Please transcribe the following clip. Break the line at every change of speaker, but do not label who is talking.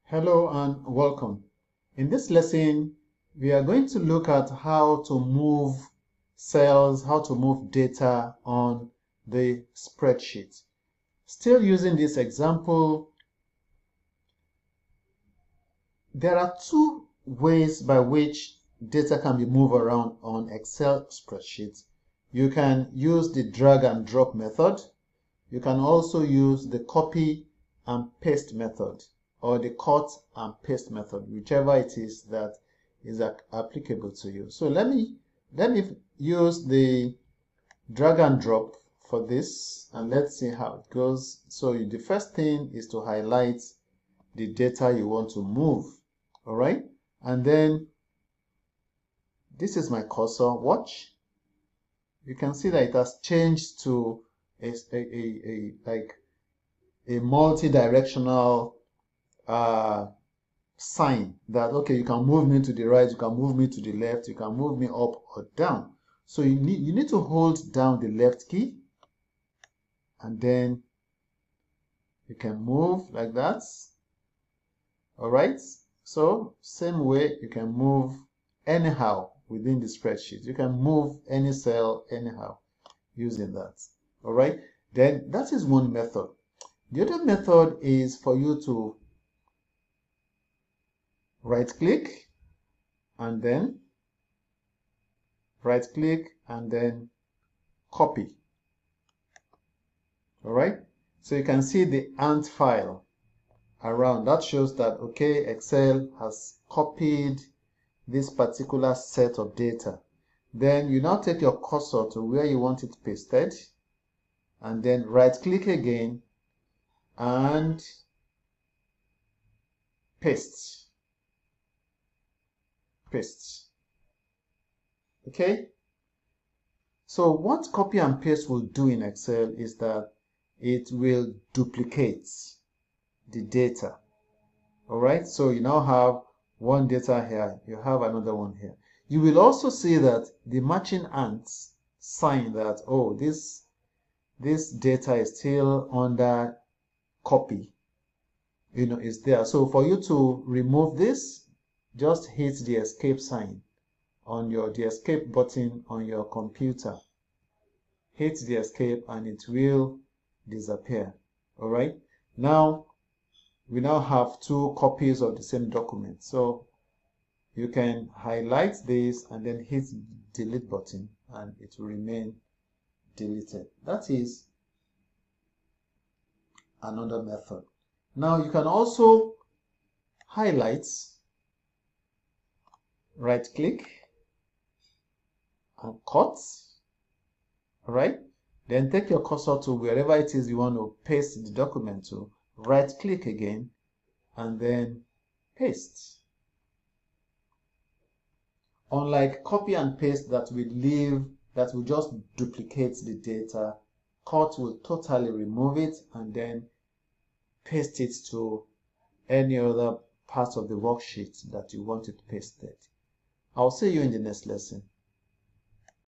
Hello and welcome. In this lesson, we are going to look at how to move cells, how to move data on the spreadsheet. Still using this example, there are two ways by which data can be moved around on Excel spreadsheets. You can use the drag and drop method. You can also use the copy and paste method, or the cut and paste method, whichever it is that is applicable to you. So let me use the drag and drop for this, and let's see how it goes. So the first thing is to highlight the data you want to move. All right, and then this is my cursor. Watch. You can see that it has changed to a multi-directional sign that, okay, you can move me to the right, you can move me to the left, you can move me up or down. So you need to hold down the left key, and then you can move like that. All right, so same way you can move anyhow within the spreadsheet. You can move any cell anyhow using that. All right, then that is one method. The other method is for you to right click and then copy. All right, so you can see the ant file around. That shows that, okay, Excel has copied this particular set of data. Then you now take your cursor to where you want it pasted, and then right click again and paste. Okay, so what copy and paste will do in Excel is that it will duplicate the data. All right, so you now have one data here, you have another one here. You will also see that the matching ants sign that, oh, this data is still under copy, is there. So for you to remove this, just hit the escape sign on the escape button on your computer. Hit the escape and it will disappear. All right, now we now have two copies of the same document. So you can highlight this and then hit the delete button and it will remain deleted. That is another method. Now you can also highlight, right click and cut. All right, then take your cursor to wherever it is you want to paste the document to, right click again and then paste. Unlike copy and paste that will just duplicate the data, cut will totally remove it and then paste it to any other part of the worksheet that you want it pasted. I'll see you in the next lesson.